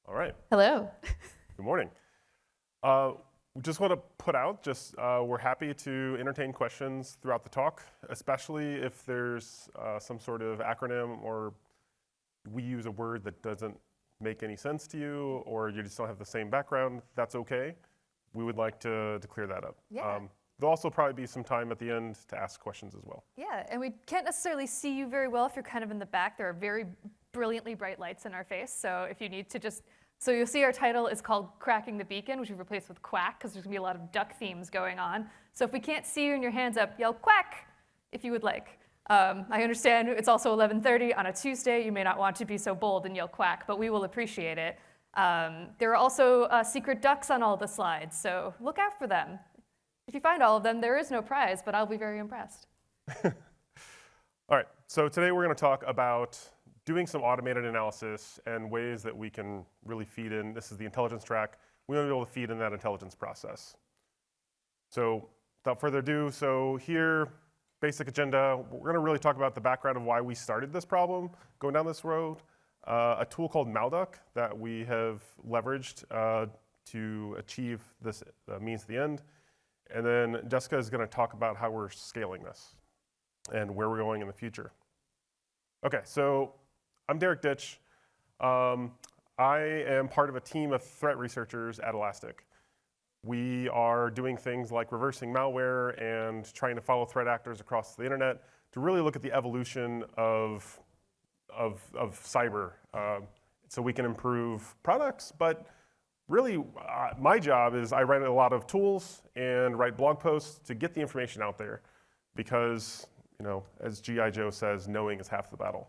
All right. Hello. Good morning. We just want to put out, we're happy to entertain questions throughout the talk, especially if there's some sort of acronym or we use a word that doesn't make any sense to you, or you just don't have the same background. That's okay. We would like to clear that up. Yeah. There'll also probably be some time at the end to ask questions as well. Yeah, and we can't necessarily see you very well if you're kind of in the back. There are very brilliantly bright lights in our face, so if you need to so you'll see our title is called Cracking the Beacon, which we replaced with Quack, because there's going to be a lot of duck themes going on. So if we can't see you and your hands up, yell Quack if you would like. I understand it's also 11:30 on a Tuesday. You may not want to be so bold and yell Quack, but we will appreciate it. There are also secret ducks on all the slides, so look out for them. If you find all of them, there is no prize, but I'll be very impressed. All right, so today we're going to talk about doing some automated analysis and ways that we can really feed in. This is the intelligence track. We want to be able to feed in that intelligence process. So without further ado, so here, basic agenda. We're going to really talk about the background of why we started this problem, going down this road, a tool called Malduck that we have leveraged to achieve this means to the end. And then Jessica is going to talk about how we're scaling this and where we're going in the future. Okay, so I'm Derek Ditch. I am part of a team of threat researchers at Elastic. We are doing things like reversing malware and trying to follow threat actors across the internet to really look at the evolution of cyber so we can improve products. But really, my job is I write a lot of tools and write blog posts to get the information out there because, as G.I. Joe says, knowing is half the battle.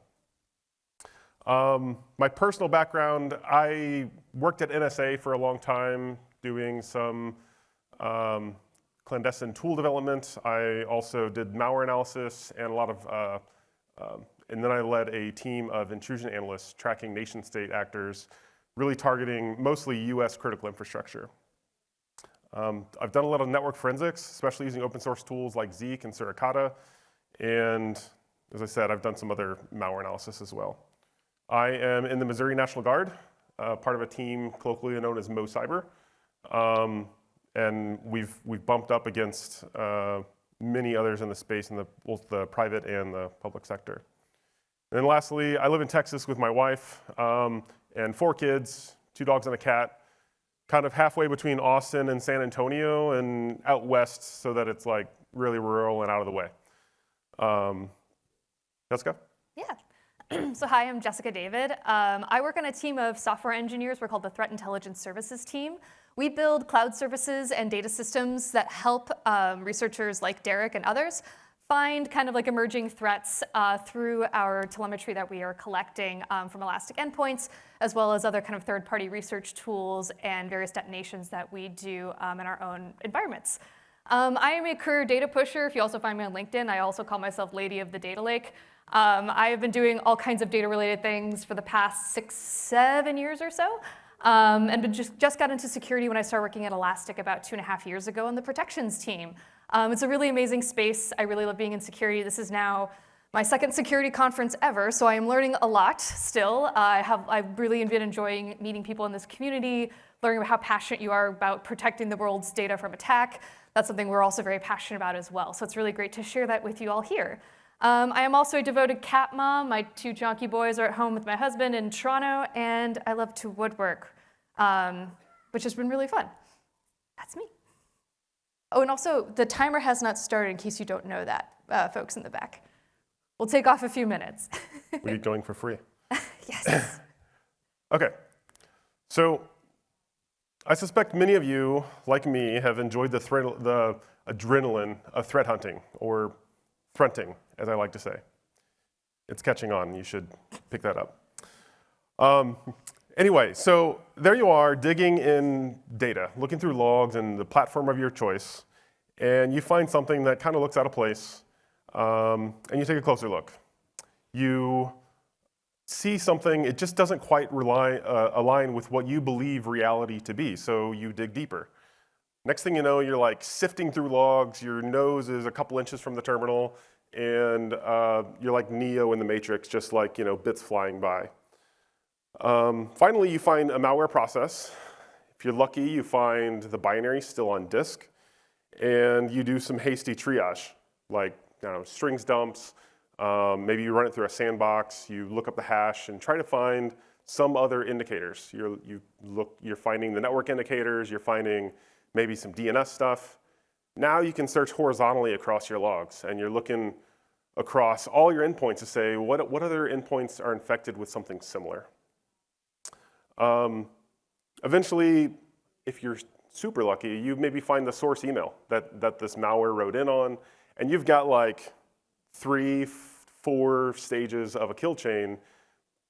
My personal background, I worked at NSA for a long time doing some clandestine tool development. I also did malware analysis and a lot of, and then I led a team of intrusion analysts tracking nation state actors, really targeting mostly US critical infrastructure. I've done a lot of network forensics, especially using open source tools like Zeek and Suricata. And as I said, I've done some other malware analysis as well. I am in the Missouri National Guard, part of a team colloquially known as MoCyber. And we've bumped up against many others in the space in both the private and the public sector. And then lastly, I live in Texas with my wife and 4 kids, 2 dogs and a cat, kind of halfway between Austin and San Antonio and out west so that it's like really rural and out of the way. Jessica? Yeah. So hi, I'm Jessica David. I work on a team of software engineers. We're called the Threat Intelligence Services team. We build cloud services and data systems that help researchers like Derek and others find kind of like emerging threats through our telemetry that we are collecting from Elastic endpoints, as well as other kind of third-party research tools and various detonations that we do in our own environments. I am a career data pusher. If you also find me on LinkedIn, I also call myself Lady of the Data Lake. I have been doing all kinds of data-related things for the past 6-7 years or so, and just got into security when I started working at Elastic about 2.5 years ago on the protections team. It's a really amazing space. I really love being in security. This is now my 2nd security conference ever, so I am learning a lot still. I've really been enjoying meeting people in this community, learning about how passionate you are about protecting the world's data from attack. That's something we're also very passionate about as well, so it's really great to share that with you all here. I am also a devoted cat mom. My 2 jonky boys are at home with my husband in Toronto, and I love to woodwork, which has been really fun. That's me. Oh, and also, the timer has not started in case you don't know that, folks in the back. We'll take off a few minutes. We're going for free. Yes. Okay, so I suspect many of you, like me, have enjoyed the adrenaline of threat hunting, or threating, as I like to say. It's catching on. You should pick that up. Anyway, so there you are digging in data, looking through logs and the platform of your choice, and you find something that kind of looks out of place, and you take a closer look. You see something, it just doesn't quite align with what you believe reality to be, so you dig deeper. Next thing you know, you're like sifting through logs, your nose is a couple inches from the terminal, and you're like Neo in the Matrix, just like, bits flying by. Finally, you find a malware process. If you're lucky, you find the binary still on disk, and you do some hasty triage, like strings dumps. Maybe you run it through a sandbox. You look up the hash and try to find some other indicators. You're finding the network indicators. You're finding maybe some DNS stuff. Now you can search horizontally across your logs, and you're looking across all your endpoints to say what other endpoints are infected with something similar. Eventually, if you're super lucky, you maybe find the source email that this malware wrote in on, and you've got like 3-4 stages of a kill chain,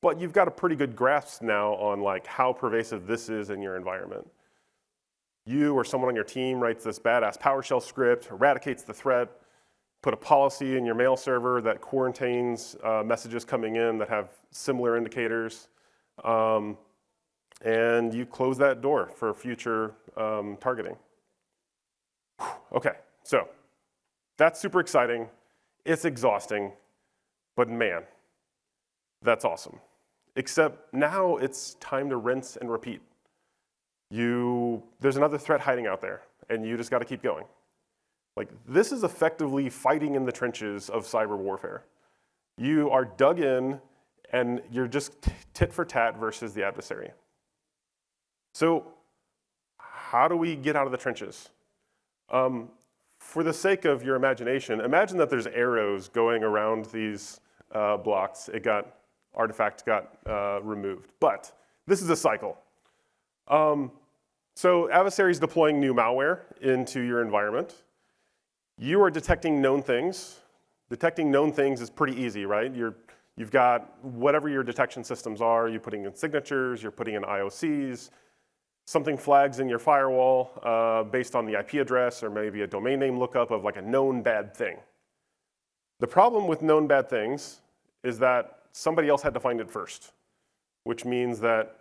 but you've got a pretty good grasp now on like how pervasive this is in your environment. You or someone on your team writes this badass PowerShell script, eradicates the threat, put a policy in your mail server that quarantines messages coming in that have similar indicators, and you close that door for future targeting. Okay, so that's super exciting. It's exhausting, but man, that's awesome. Except now it's time to rinse and repeat. There's another threat hiding out there, and you just got to keep going. Like, this is effectively fighting in the trenches of cyber warfare. You are dug in, and you're just tit for tat versus the adversary. So how do we get out of the trenches? For the sake of your imagination, imagine that there's arrows going around these blocks. Artifact got removed. But this is a cycle. So adversaries deploying new malware into your environment. You are detecting known things. Detecting known things is pretty easy, right? You've got whatever your detection systems are. You're putting in signatures. You're putting in IOCs. Something flags in your firewall based on the IP address or maybe a domain name lookup of like a known bad thing. The problem with known bad things is that somebody else had to find it first, which means that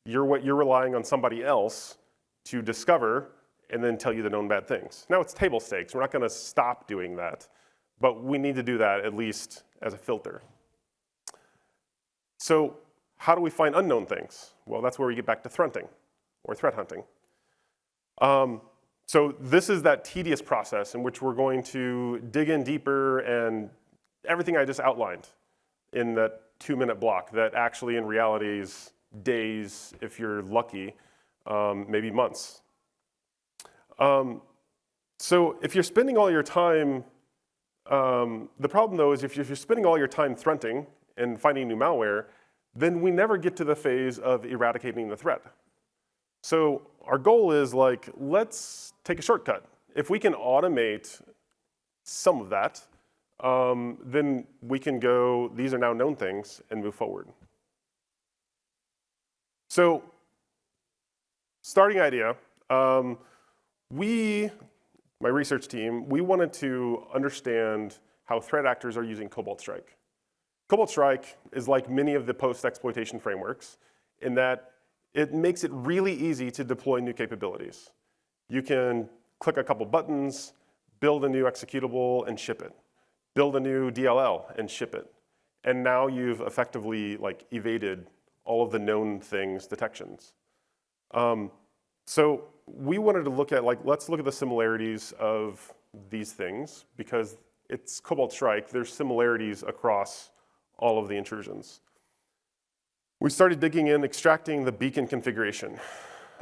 you're relying on somebody else to discover and then tell you the known bad things. Now it's table stakes. We're not going to stop doing that, but we need to do that at least as a filter. So how do we find unknown things? Well, that's where we get back to threating or threat hunting. So this is that tedious process in which we're going to dig in deeper and everything I just outlined in that 2-minute block that actually in reality is days, if you're lucky, maybe months. So if you're spending all your time, the problem though is if you're spending all your time threatening and finding new malware, then we never get to the phase of eradicating the threat. So our goal is like, let's take a shortcut. If we can automate some of that, then we can go, these are now known things, and move forward. So starting idea, my research team, we wanted to understand how threat actors are using Cobalt Strike. Cobalt Strike is like many of the post-exploitation frameworks in that it makes it really easy to deploy new capabilities. You can click a couple buttons, build a new executable, and ship it. Build a new DLL and ship it. And now you've effectively like evaded all of the known things detections. So we wanted to look at let's look at the similarities of these things because it's Cobalt Strike. There's similarities across all of the intrusions. We started digging in, extracting the beacon configuration.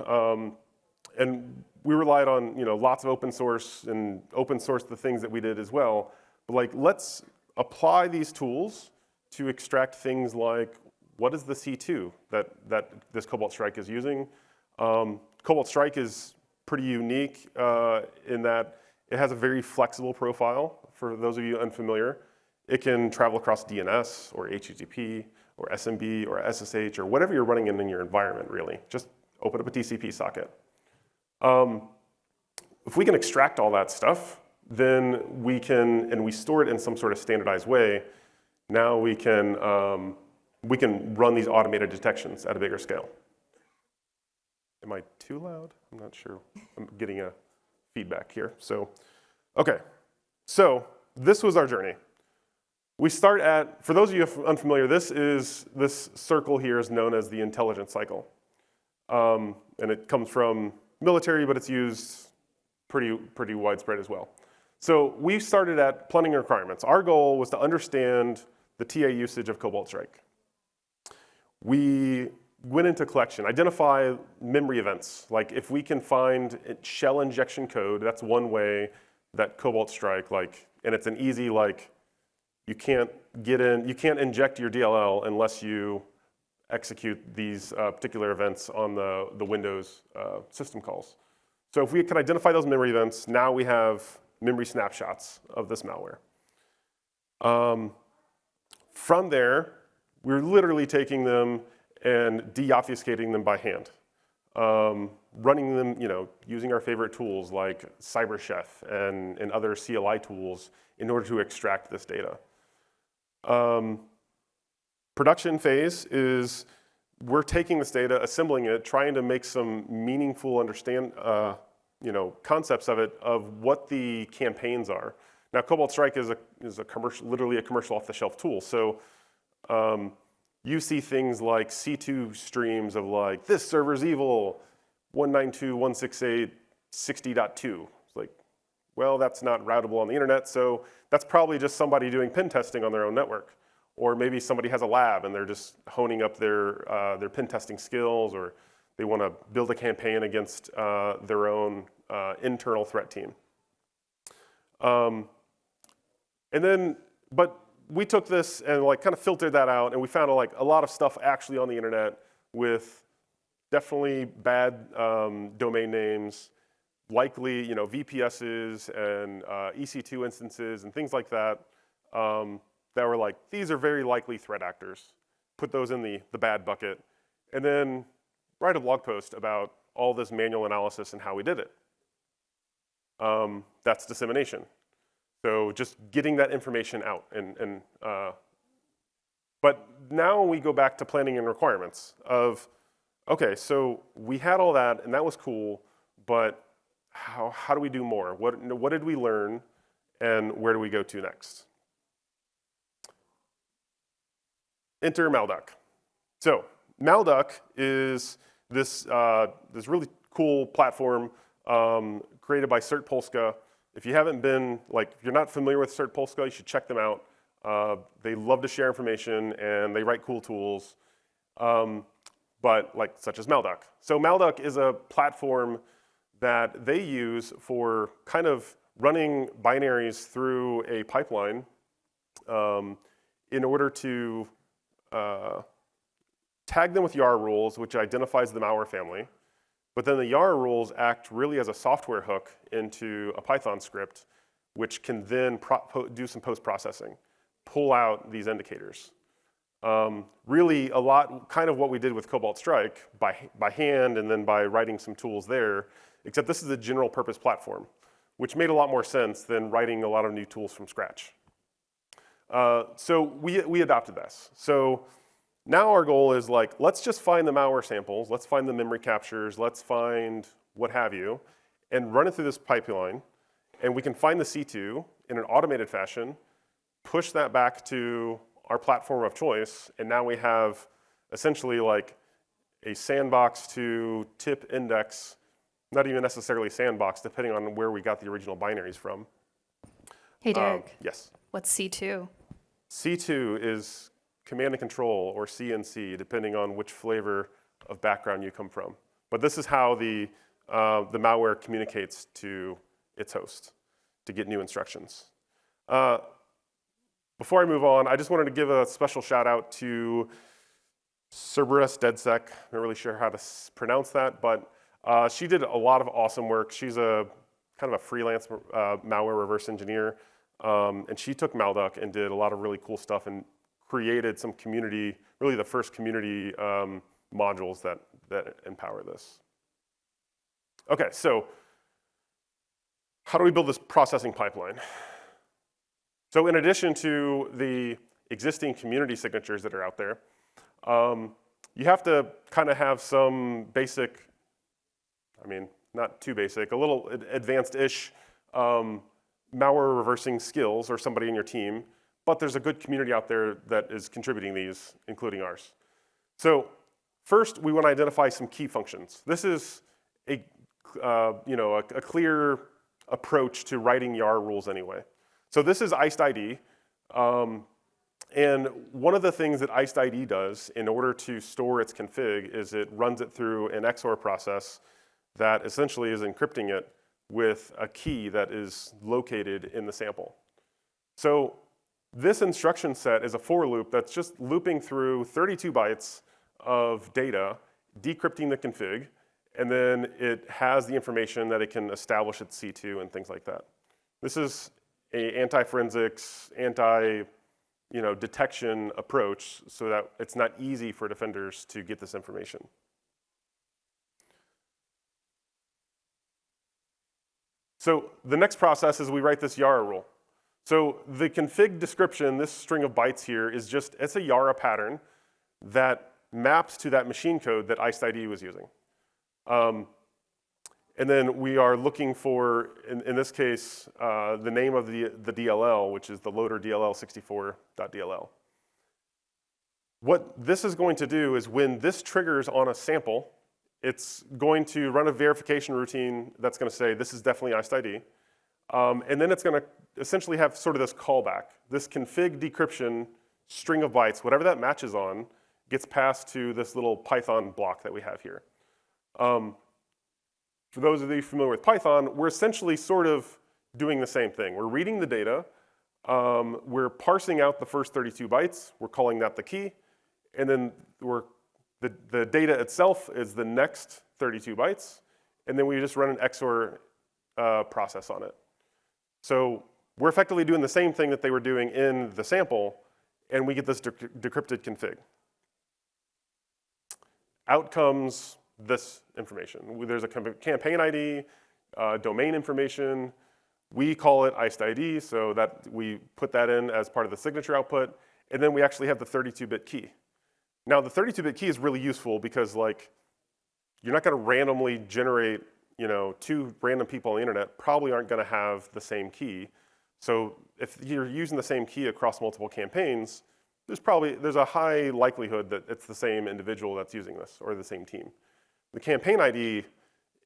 And we relied on lots of open source and open source the things that we did as well. But let's apply these tools to extract things like what is the C2 that this Cobalt Strike is using. Cobalt Strike is pretty unique in that it has a very flexible profile. For those of you unfamiliar, it can travel across DNS or HTTP or SMB or SSH or whatever you're running in your environment, really. Just open up a TCP socket. If we can extract all that stuff, then we can, and we store it in some sort of standardized way, now we can run these automated detections at a bigger scale. Am I too loud? I'm not sure. I'm getting a feedback here. So, okay. So this was our journey. We start at, for those of you unfamiliar, this circle here is known as the intelligence cycle. And it comes from military, but it's used pretty widespread as well. So we started at planning requirements. Our goal was to understand the TA usage of Cobalt Strike. We went into collection, identify memory events. Like if we can find shell injection code, that's one way that Cobalt Strike, and it's an easy, you can't inject your DLL unless you execute these particular events on the Windows system calls. So if we can identify those memory events, now we have memory snapshots of this malware. From there, we're literally taking them and deobfuscating them by hand. Running them, using our favorite tools like CyberChef and other CLI tools in order to extract this data. Production phase is we're taking this data, assembling it, trying to make some meaningful concepts of it, of what the campaigns are. Now, Cobalt Strike is literally a commercial off-the-shelf tool. So you see things like C2 streams of this server's evil, 192.168.60.2. It's well, that's not routable on the internet, so that's probably just somebody doing pen testing on their own network. Or maybe somebody has a lab and they're just honing up their pen testing skills, or they want to build a campaign against their own internal threat team. But we took this and kind of filtered that out, and we found a lot of stuff actually on the internet with definitely bad domain names, likely VPSs and EC2 instances and things like that. That were these are very likely threat actors. Put those in the bad bucket, and then write a blog post about all this manual analysis and how we did it. That's dissemination. So just getting that information out. But now we go back to planning and requirements of, okay, so we had all that, and that was cool, but how do we do more? What did we learn, and where do we go to next? Enter Malduck. So Malduck is this really cool platform created by Cert Polska. If you haven't been, if you're not familiar with Cert Polska, you should check them out. They love to share information, and they write cool tools, such as Malduck. So Malduck is a platform that they use for kind of running binaries through a pipeline in order to tag them with YAR rules, which identifies the malware family. But then the YAR rules act really as a software hook into a Python script, which can then do some post-processing, pull out these indicators. Really a lot, kind of what we did with Cobalt Strike by hand and then by writing some tools there, except this is a general purpose platform, which made a lot more sense than writing a lot of new tools from scratch. So we adopted this. So now our goal is let's just find the malware samples, let's find the memory captures, let's find what have you, and run it through this pipeline. And we can find the C2 in an automated fashion, push that back to our platform of choice, and now we have essentially a sandbox to tip index, not even necessarily sandbox, depending on where we got the original binaries from. Hey, Derek. Yes. What's C2? C2 is command and control, or CNC, depending on which flavor of background you come from. But this is how the malware communicates to its host to get new instructions. Before I move on, I just wanted to give a special shout out to Cerberus DedSec. I'm not really sure how to pronounce that, but she did a lot of awesome work. She's a kind of a freelance malware reverse engineer. And she took Malduck and did a lot of really cool stuff and created some community, really the first community modules that empower this. Okay, so how do we build this processing pipeline? So in addition to the existing community signatures that are out there, you have to kind of have some basic, not too basic, a little advanced-ish malware reversing skills, or somebody in your team but there's a good community out there that is contributing these, including ours. So first, we want to identify some key functions. This is a clear approach to writing YAR rules anyway. So this is iced ID. And one of the things that iced ID does in order to store its config is it runs it through an XOR process that essentially is encrypting it with a key that is located in the sample. So this instruction set is a for loop that's just looping through 32 bytes of data, decrypting the config, and then it has the information that it can establish its C2 and things like that. This is an anti-forensics, detection approach so that it's not easy for defenders to get this information. So the next process is we write this YARA rule. So the config description, this string of bytes here, it's a YARA pattern that maps to that machine code that iced ID was using. And then we are looking for, in this case, the name of the DLL, which is the loader DLL64.dll. What this is going to do is when this triggers on a sample, it's going to run a verification routine that's going to say, this is definitely iced ID. And then it's going to essentially have sort of this callback. This config decryption string of bytes, whatever that matches on, gets passed to this little Python block that we have here. For those of you familiar with Python, we're essentially sort of doing the same thing. We're reading the data. We're parsing out the first 32 bytes. We're calling that the key. And then the data itself is the next 32 bytes. And then we just run an XOR process on it. So we're effectively doing the same thing that they were doing in the sample, and we get this decrypted config. Out comes this information. There's a campaign ID, domain information. We call it iced ID, so that we put that in as part of the signature output. And then we actually have the 32-bit key. Now, the 32-bit key is really useful because, you're not going to randomly generate, two random people on the internet probably aren't going to have the same key. So if you're using the same key across multiple campaigns, there's a high likelihood that it's the same individual that's using this or the same team. The campaign ID,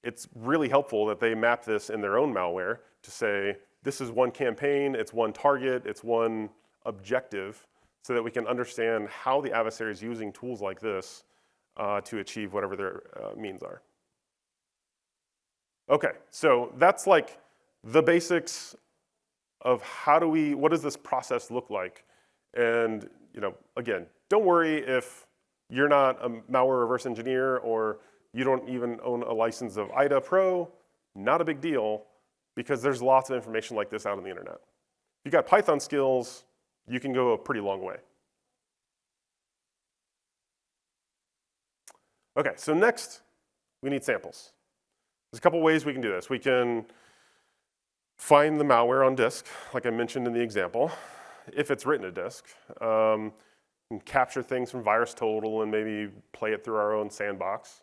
it's really helpful that they map this in their own malware to say, this is one campaign, it's one target, it's one objective, so that we can understand how the adversary is using tools like this to achieve whatever their means are. Okay, so that's the basics of what does this process look like? And again, don't worry if you're not a malware reverse engineer or you don't even own a license of IDA Pro, not a big deal, because there's lots of information like this out on the internet. If you've got Python skills, you can go a pretty long way. Okay, so next, we need samples. There's a couple ways we can do this. We can find the malware on disk, like I mentioned in the example, if it's written to disk, and capture things from VirusTotal and maybe play it through our own sandbox.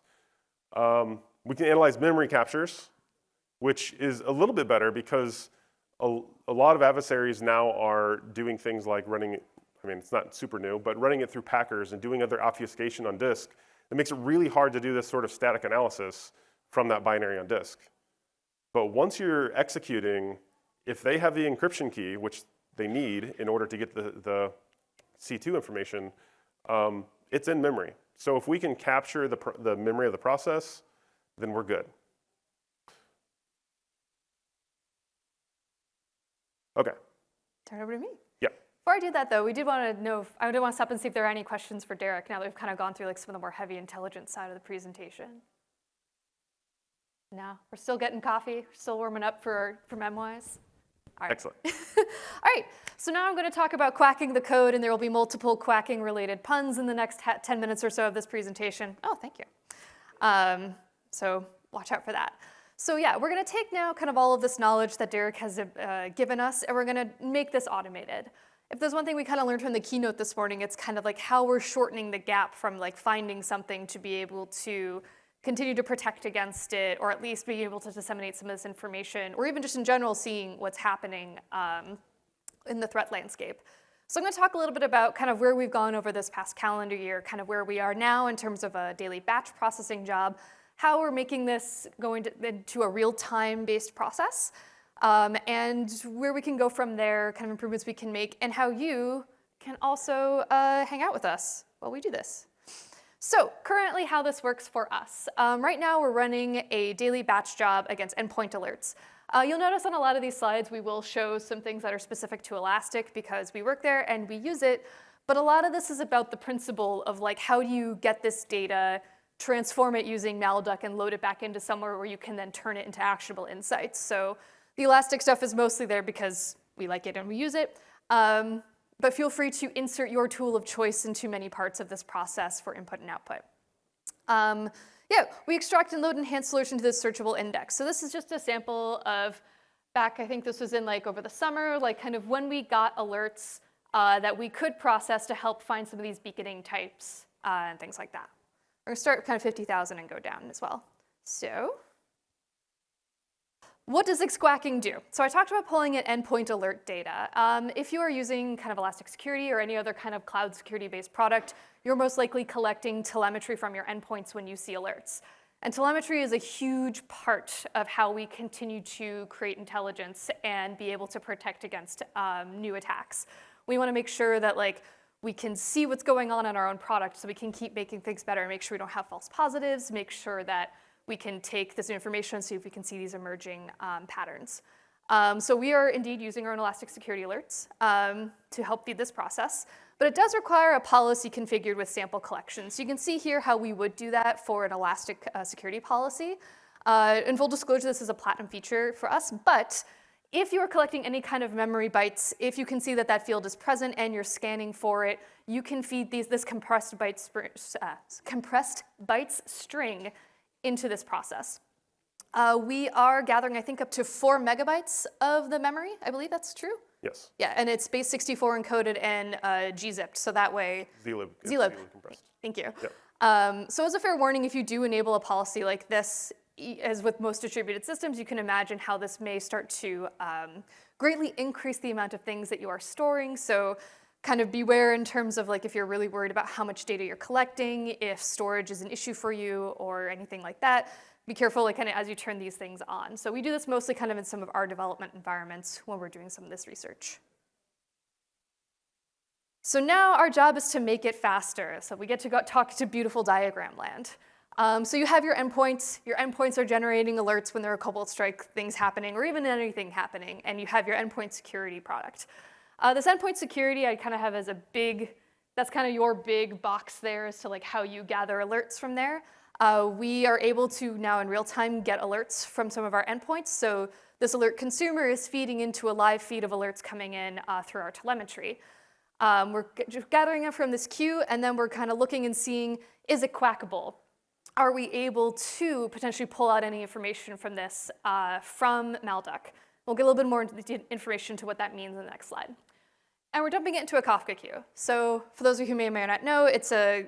We can analyze memory captures, which is a little bit better because a lot of adversaries now are doing things like running, it's not super new, but running it through packers and doing other obfuscation on disk. It makes it really hard to do this sort of static analysis from that binary on disk. But once you're executing, if they have the encryption key, which they need in order to get the C2 information, it's in memory. So if we can capture the memory of the process, then we're good. Okay. Turn it over to me. Yeah. Before I do that, though, I did want to stop and see if there are any questions for Derek now that we've kind of gone through some of the more heavy intelligence side of the presentation. No, we're still getting coffee, still warming up for mWISE. All right. Excellent. All right, so now I'm going to talk about quacking the code, and there will be multiple quacking-related puns in the next 10 minutes or so of this presentation. Oh, thank you. So watch out for that. So yeah, we're going to take now kind of all of this knowledge that Derek has given us, and we're going to make this automated. If there's one thing we kind of learned from the keynote this morning, it's kind of how we're shortening the gap from finding something to be able to continue to protect against it, or at least being able to disseminate some of this information, or even just in general seeing what's happening in the threat landscape. So I'm going to talk a little bit about kind of where we've gone over this past calendar year, kind of where we are now in terms of a daily batch processing job, how we're making this into a real-time based process, and where we can go from there, kind of improvements we can make, and how you can also hang out with us while we do this. So currently how this works for us. Right now we're running a daily batch job against endpoint alerts. You'll notice on a lot of these slides we will show some things that are specific to Elastic because we work there and we use it, but a lot of this is about the principle of like how do you get this data, transform it using Malduck and load it back into somewhere where you can then turn it into actionable insights. So the Elastic stuff is mostly there because we like it and we use it, but feel free to insert your tool of choice into many parts of this process for input and output. Yeah, we extract and load enhanced alerts into this searchable index. So this is just a sample of back, I think this was in like over the summer, like kind of when we got alerts that we could process to help find some of these beaconing types and things like that. We're gonna start with kind of 50,000 and go down as well. So what does Exquacking do? So I talked about pulling in endpoint alert data. If you are using kind of Elastic Security or any other kind of cloud security-based product, you're most likely collecting telemetry from your endpoints when you see alerts. And telemetry is a huge part of how we continue to create intelligence and be able to protect against new attacks. We want to make sure that like we can see what's going on in our own product so we can keep making things better, make sure we don't have false positives, make sure that we can take this information and see if we can see these emerging patterns. So we are indeed using our own Elastic Security alerts to help feed this process, but it does require a policy configured with sample collection. So you can see here how we would do that for an Elastic security policy. In full disclosure, this is a platinum feature for us, but if you are collecting any kind of memory bytes, if you can see that that field is present and you're scanning for it, you can feed this compressed bytes string into this process. We are gathering, I think, up to 4 megabytes of the memory. I believe that's true. Yes. Yeah, and it's base 64 encoded and gzipped, so that way. zlib. Zlib. Compressed. Thank you. Yep. So as a fair warning, if you do enable a policy like this, as with most distributed systems, you can imagine how this may start to greatly increase the amount of things that you are storing. So kind of beware in terms of like if you're really worried about how much data you're collecting, if storage is an issue for you or anything like that. Be careful like kind of as you turn these things on. So we do this mostly kind of in some of our development environments when we're doing some of this research. So now our job is to make it faster. So we get to go talk to beautiful diagram land. So you have your endpoints. Your endpoints are generating alerts when there are Cobalt Strike things happening or even anything happening, and you have your endpoint security product. This endpoint security I kind of have as a big, that's kind of your big box there as to like how you gather alerts from there. We are able to now in real time get alerts from some of our endpoints. So this alert consumer is feeding into a live feed of alerts coming in through our telemetry. We're gathering them from this queue, and then we're kind of looking and seeing, is it quackable? Are we able to potentially pull out any information from this from Malduck? We'll get a little bit more into the information to what that means in the next slide. And we're dumping it into a Kafka queue. So for those of you who may or may not know, it's a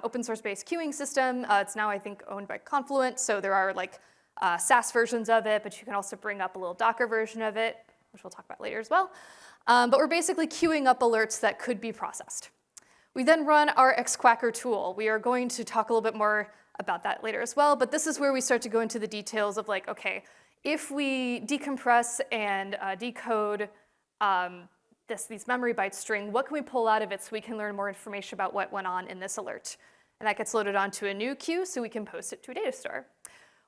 open source based queuing system. It's now, I think, owned by Confluent. So there are like SaaS versions of it, but you can also bring up a little Docker version of it, which we'll talk about later as well. But we're basically queuing up alerts that could be processed. We then run our Exquacker tool. We are going to talk a little bit more about that later as well, but this is where we start to go into the details of like, okay, if we decompress and decode these memory byte string, what can we pull out of it so we can learn more information about what went on in this alert? And that gets loaded onto a new queue so we can post it to a data store.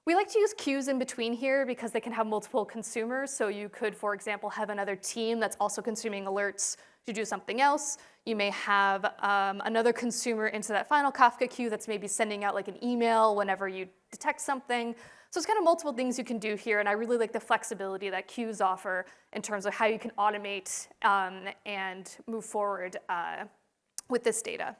We like to use queues in between here because they can have multiple consumers. So you could, for example, have another team that's also consuming alerts to do something else. You may have another consumer into that final Kafka queue that's maybe sending out like an email whenever you detect something. So it's kind of multiple things you can do here, and I really like the flexibility that queues offer in terms of how you can automate and move forward with this data.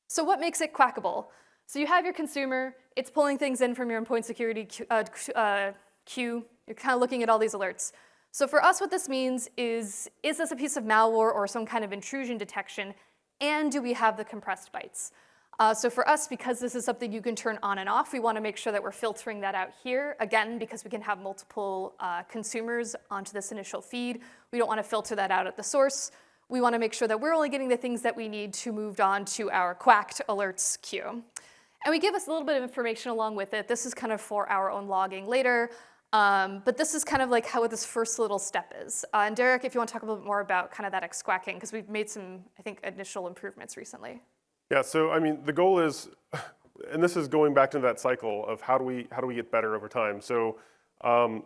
So what makes it quackable? So you have your consumer, it's pulling things in from your endpoint security queue. You're kind of looking at all these alerts. So for us, what this means is this a piece of malware or some kind of intrusion detection, and do we have the compressed bytes? So for us, because this is something you can turn on and off, we want to make sure that we're filtering that out here. Again, because we can have multiple consumers onto this initial feed, we don't want to filter that out at the source. We want to make sure that we're only getting the things that we need to move on to our quacked alerts queue. And we give us a little bit of information along with it. This is kind of for our own logging later. But this is kind of like how this first little step is. And Derek, if you want to talk a little bit more about kind of that exquacking, because we've made some, I think, initial improvements recently. Yeah, so I mean, the goal is, and this is going back to that cycle of how do we get better over time. So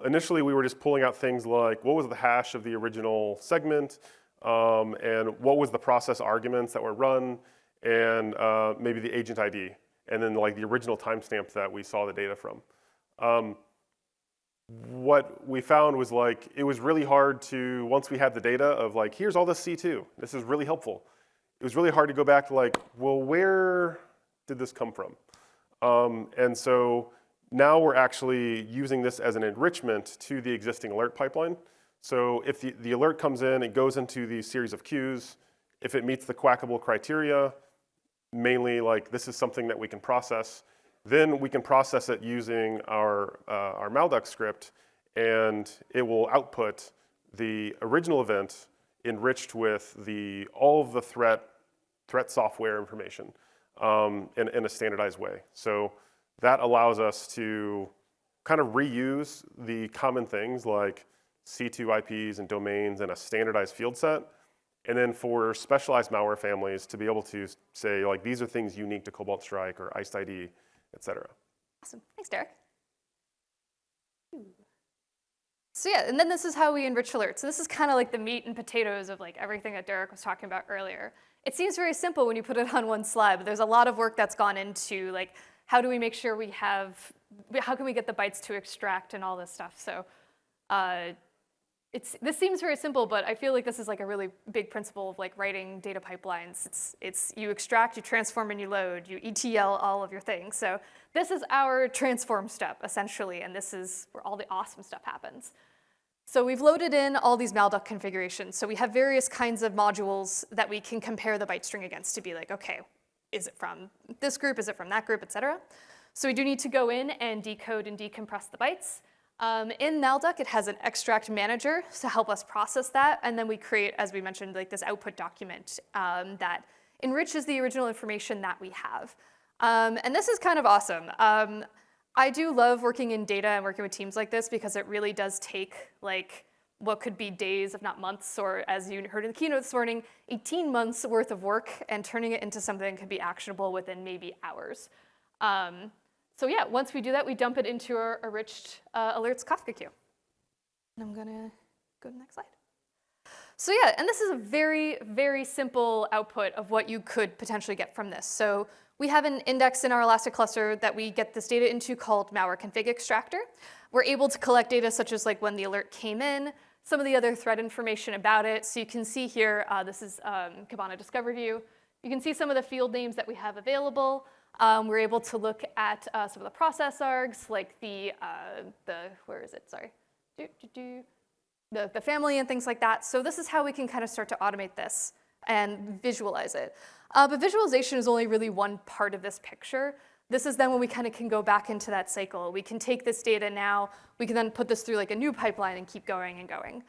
initially we were just pulling out things like what was the hash of the original segment, and what was the process arguments that were run, and maybe the agent ID, and then like the original timestamp that we saw the data from. What we found was like, it was really hard to, once we had the data of like, here's all this C2, this is really helpful. It was really hard to go back to like, well, where did this come from? And so now we're actually using this as an enrichment to the existing alert pipeline. So if the alert comes in, it goes into the series of queues. If it meets the quackable criteria, mainly like this is something that we can process, then we can process it using our Malduck script, and it will output the original event enriched with all of the threat software information in a standardized way. So that allows us to kind of reuse the common things like C2 IPs and domains and a standardized field set. And then for specialized malware families to be able to say, like, these are things unique to Cobalt Strike or Iced ID, et cetera. Awesome. Thanks, Derek. So yeah, and then this is how we enrich alerts. So this is kind of like the meat and potatoes of like everything that Derek was talking about earlier. It seems very simple when you put it on one slide, but there's a lot of work that's gone into like, how do we make sure how can we get the bytes to extract and all this stuff. So this seems very simple, but I feel like this is like a really big principle of like writing data pipelines. It's you extract, you transform, and you load. You ETL all of your things. So this is our transform step, essentially, and this is where all the awesome stuff happens. So we've loaded in all these Malduck configurations. So we have various kinds of modules that we can compare the byte string against to be like, okay, is it from this group? Is it from that group, et cetera? So we do need to go in and decode and decompress the bytes. In Malduck, it has an extract manager to help us process that. And then we create, as we mentioned, like this output document that enriches the original information that we have. And this is kind of awesome. I do love working in data and working with teams like this because it really does take like what could be days, if not months, or as you heard in the keynote this morning, 18 months worth of work, and turning it into something that can be actionable within maybe hours. So yeah, once we do that, we dump it into our enriched alerts Kafka queue. And I'm gonna go to the next slide. So yeah, and this is a very, very simple output of what you could potentially get from this. So we have an index in our Elastic cluster that we get this data into called malware config extractor. We're able to collect data such as like when the alert came in, some of the other threat information about it. So you can see here, this is Kibana Discover View. You can see some of the field names that we have available. We're able to look at some of the process args, like where is it, sorry? The family and things like that. So this is how we can kind of start to automate this and visualize it. But visualization is only really one part of this picture. This is then when we kind of can go back into that cycle. We can take this data now, we can then put this through like a new pipeline and keep going and going.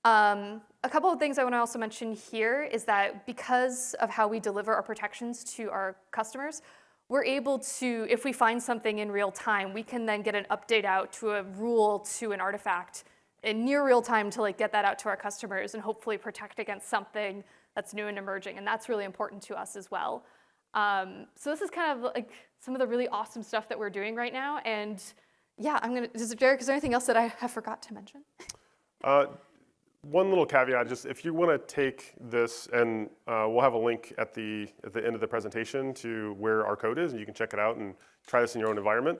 A couple of things I want to also mention here is that because of how we deliver our protections to our customers, we're able to, if we find something in real time, we can then get an update out to a rule, to an artifact in near real time to like get that out to our customers and hopefully protect against something that's new and emerging. And that's really important to us as well. So this is kind of like some of the really awesome stuff that we're doing right now. And yeah, Derek, is there anything else that I have forgot to mention? One little caveat, just if you want to take this, and we'll have a link at the end of the presentation to where our code is, and you can check it out and try this in your own environment.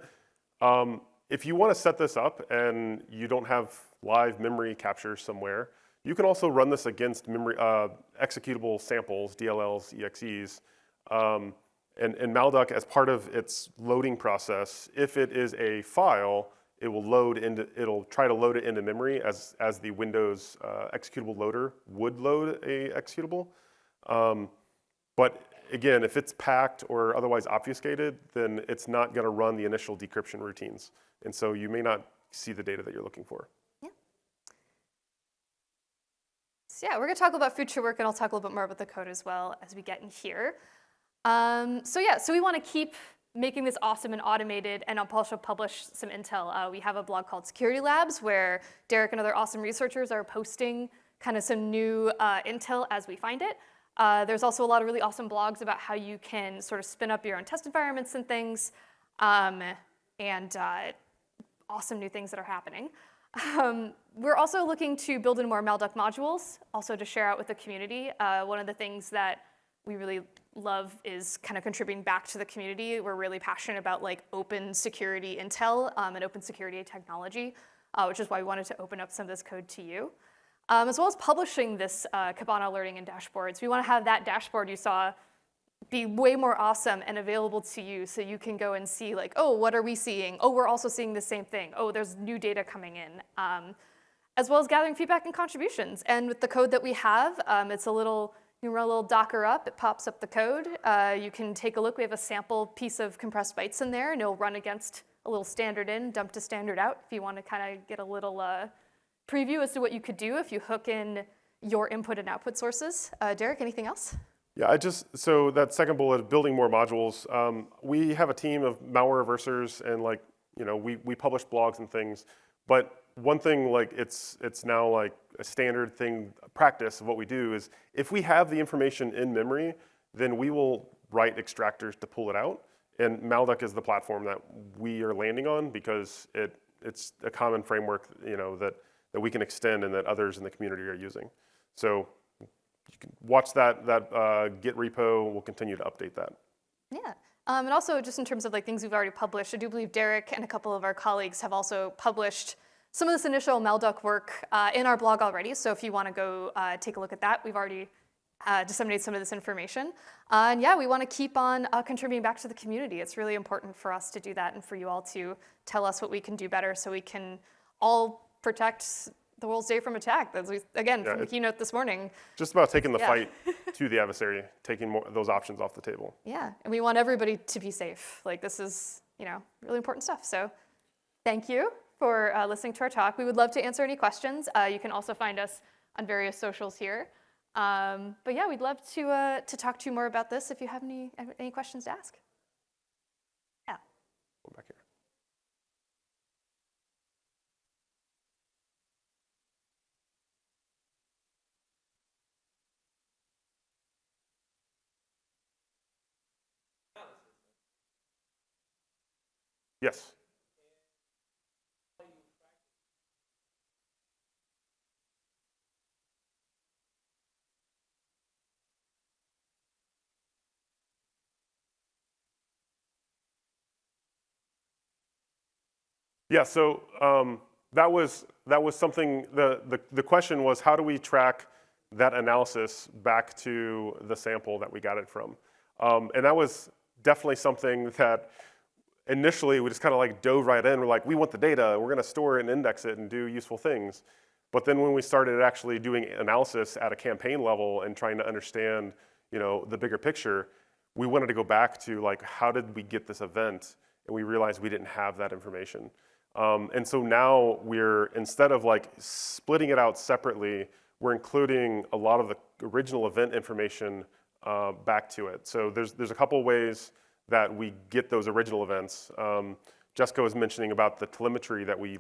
If you want to set this up and you don't have live memory capture somewhere, you can also run this against memory executable samples, DLLs, EXEs, and Malduck, as part of its loading process, if it is a file, it'll try to load it into memory as the Windows executable loader would load a executable. But again, if it's packed or otherwise obfuscated, then it's not going to run the initial decryption routines. And so you may not see the data that you're looking for. Yeah. So yeah, we're going to talk about future work, and I'll talk a little bit more about the code as well as we get in here. So we want to keep making this awesome and automated, and I'll also publish some intel. We have a blog called Security Labs where Derek and other awesome researchers are posting kind of some new intel as we find it. There's also a lot of really awesome blogs about how you can sort of spin up your own test environments and things, and awesome new things that are happening. We're also looking to build in more Malduck modules, also to share out with the community. One of the things that we really love is kind of contributing back to the community. We're really passionate about like open security intel and open security technology, which is why we wanted to open up some of this code to you. As well as publishing this Kibana alerting and dashboards. We want to have that dashboard you saw be way more awesome and available to you so you can go and see like, oh, what are we seeing? Oh, we're also seeing the same thing. Oh, there's new data coming in. As well as gathering feedback and contributions. And with the code that we have, it's a little, you run a little Docker up, it pops up the code. You can take a look. We have a sample piece of compressed bytes in there, and it'll run against a little standard in, dump to standard out, if you want to kind of get a little preview as to what you could do if you hook in your input and output sources. Derek, anything else? Yeah, so that second bullet, building more modules. We have a team of malware reversers, and like, you know, we publish blogs and things. But one thing, like it's now like a standard thing, practice of what we do is if we have the information in memory, then we will write extractors to pull it out. And Malduck is the platform that we are landing on because it's a common framework, you know, that we can extend and that others in the community are using. So you can watch that Git repo. We'll continue to update that. Yeah. And also just in terms of like things we've already published, I do believe Derek and a couple of our colleagues have also published some of this initial Malduck work in our blog already. So if you want to go take a look at that, we've already disseminated some of this information. And yeah, we want to keep on contributing back to the community. It's really important for us to do that and for you all to tell us what we can do better so we can all protect the world's data from attack. As we, again, from the keynote this morning. Just about taking the fight to the adversary, taking more those options off the table. Yeah, and we want everybody to be safe. Like this is, you know, really important stuff. So thank you for listening to our talk. We would love to answer any questions. You can also find us on various socials here. But yeah, we'd love to talk to you more about this if you have any questions to ask. Yeah. Go back here. Yes. Yeah, so that was something, the question was how do we track that analysis back to the sample that we got it from? And that was definitely something that initially we just kind of like dove right in. We're like, we want the data, we're gonna store it and index it and do useful things. But then when we started actually doing analysis at a campaign level and trying to understand, you know, the bigger picture, we wanted to go back to like, how did we get this event? And we realized we didn't have that information. And so now instead of like splitting it out separately, we're including a lot of the original event information back to it. So there's a couple ways that we get those original events. Jessica was mentioning about the telemetry that we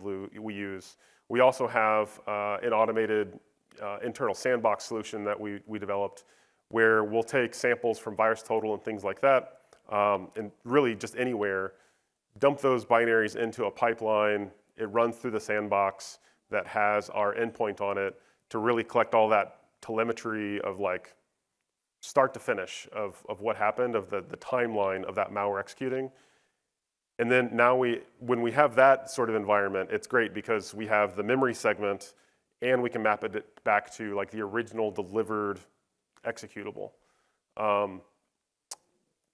use. We also have an automated internal sandbox solution that we developed where we'll take samples from VirusTotal and things like that, and really just anywhere, dump those binaries into a pipeline. It runs through the sandbox that has our endpoint on it to really collect all that telemetry of like start to finish of what happened, of the timeline of that malware executing. And then now when we have that sort of environment, it's great because we have the memory segment and we can map it back to like the original delivered executable.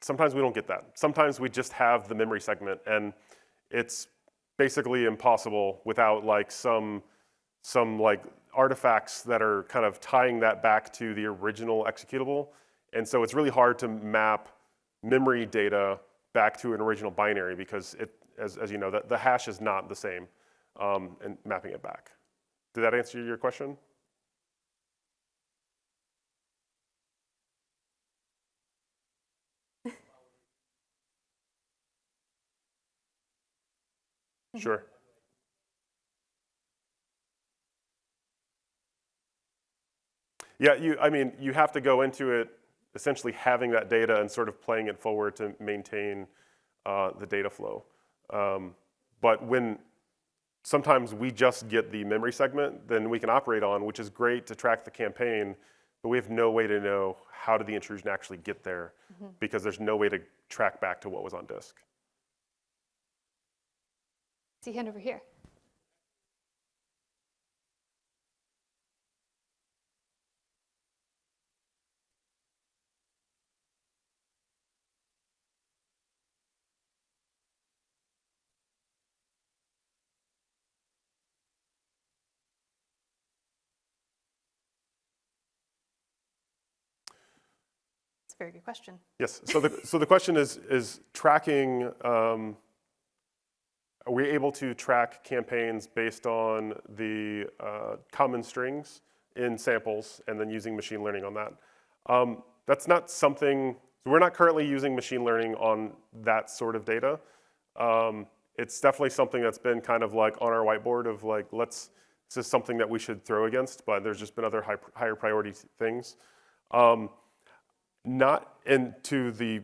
Sometimes we don't get that. Sometimes we just have the memory segment and it's basically impossible without like some like artifacts that are kind of tying that back to the original executable. And so it's really hard to map memory data back to an original binary because as you know, the hash is not the same and mapping it back. Did that answer your question? Sure. Yeah, you have to go into it essentially having that data and sort of playing it forward to maintain the data flow. But when sometimes we just get the memory segment, then we can operate on, which is great to track the campaign, but we have no way to know how did the intrusion actually get there because there's no way to track back to what was on disk. See hand over here. It's a very good question. Yes, so the question is tracking, are we able to track campaigns based on the common strings in samples and then using machine learning on that? That's not something, we're not currently using machine learning on that sort of data. It's definitely something that's been kind of like on our whiteboard of like, this is something that we should throw against, but there's just been other higher priority things. And to the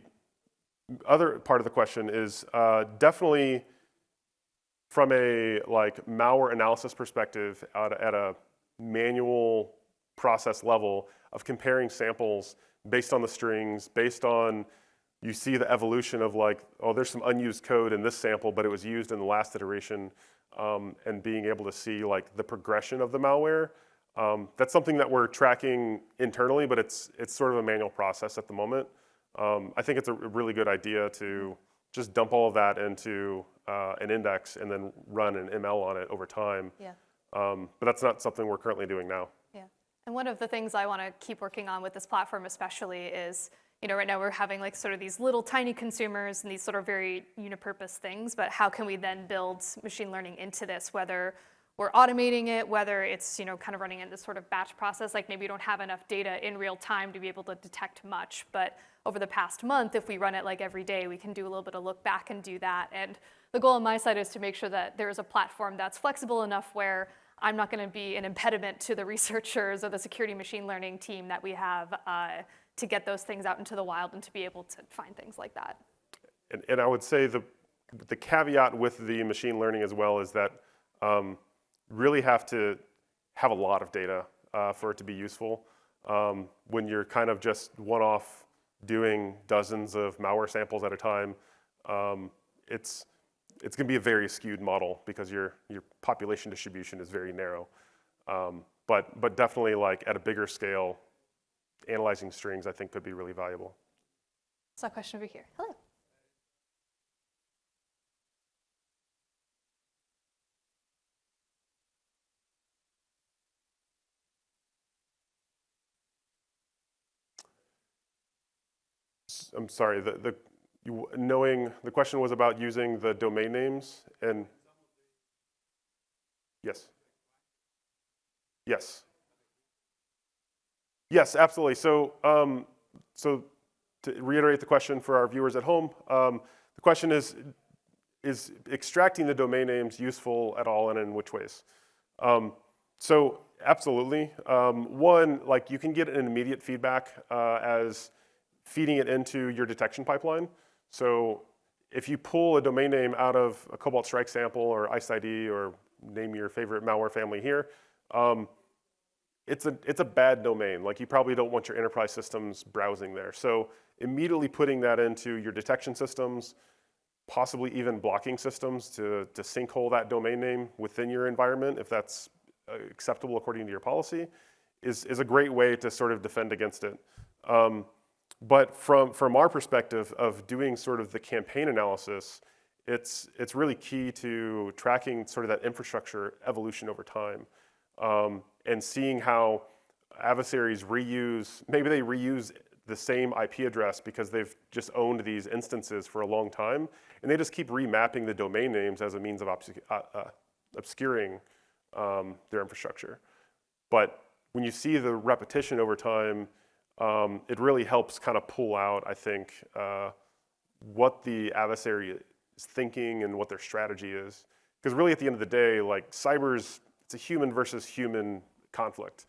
other part of the question is definitely from a like malware analysis perspective at a manual process level of comparing samples based on the strings, based on you see the evolution of like, oh, there's some unused code in this sample, but it was used in the last iteration, and being able to see like the progression of the malware. That's something that we're tracking internally, but it's sort of a manual process at the moment. I think it's a really good idea to just dump all of that into an index and then run an ML on it over time. Yeah. But that's not something we're currently doing now. Yeah. And one of the things I want to keep working on with this platform especially is, right now we're having like sort of these little tiny consumers and these sort of very unipurpose things, but how can we then build machine learning into this, whether we're automating it, whether it's kind of running in this sort of batch process, like maybe you don't have enough data in real time to be able to detect much, but over the past month, if we run it like every day, we can do a little bit of look back and do that. And the goal on my side is to make sure that there is a platform that's flexible enough where I'm not going to be an impediment to the researchers or the security machine learning team that we have to get those things out into the wild and to be able to find things like that. And I would say the caveat with the machine learning as well is that really have to have a lot of data for it to be useful. When you're kind of just one-off doing dozens of malware samples at a time, it's going to be a very skewed model because your population distribution is very narrow. But definitely like at a bigger scale, analyzing strings I think could be really valuable. So a question over here. Hello. I'm sorry, the question was about using the domain names and yes. Yes, absolutely. So to reiterate the question for our viewers at home, the question is extracting the domain names useful at all and in which ways? So absolutely. One, like you can get an immediate feedback as feeding it into your detection pipeline. So if you pull a domain name out of a Cobalt Strike sample or ICE-ID or name your favorite malware family here, it's a bad domain. Like you probably don't want your enterprise systems browsing there. So immediately putting that into your detection systems, possibly even blocking systems to sinkhole that domain name within your environment, if that's acceptable according to your policy, is a great way to sort of defend against it. But from our perspective of doing sort of the campaign analysis, it's really key to tracking sort of that infrastructure evolution over time, and seeing how adversaries maybe they reuse the same IP address because they've just owned these instances for a long time, and they just keep remapping the domain names as a means of obscuring their infrastructure. But when you see the repetition over time, it really helps kind of pull out, I think, what the adversary is thinking and what their strategy is. Because really, at the end of the day, like it's a human versus human conflict.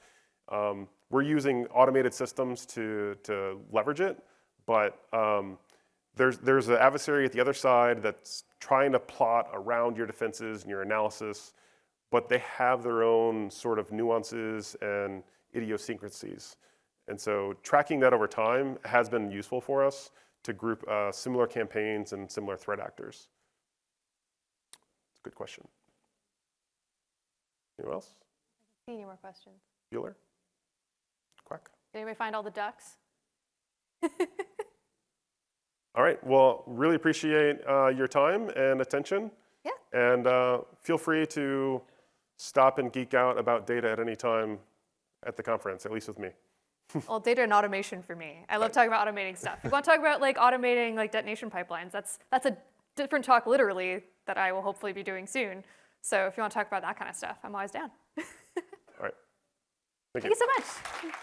We're using automated systems to leverage it, but there's an adversary at the other side that's trying to plot around your defenses and your analysis, but they have their own sort of nuances and idiosyncrasies. And so tracking that over time has been useful for us to group similar campaigns and similar threat actors. It's a good question. Anyone else? See any more questions? Bueller? Quack? Did anybody find all the ducks? All right, well, really appreciate your time and attention. Yeah. And feel free to stop and geek out about data at any time at the conference, at least with me. Well, data and automation for me. I love talking about automating stuff. If you want to talk about like automating like detonation pipelines, that's a different talk literally that I will hopefully be doing soon. So if you want to talk about that kind of stuff, I'm always down. All right. Thank you. Thank you so much.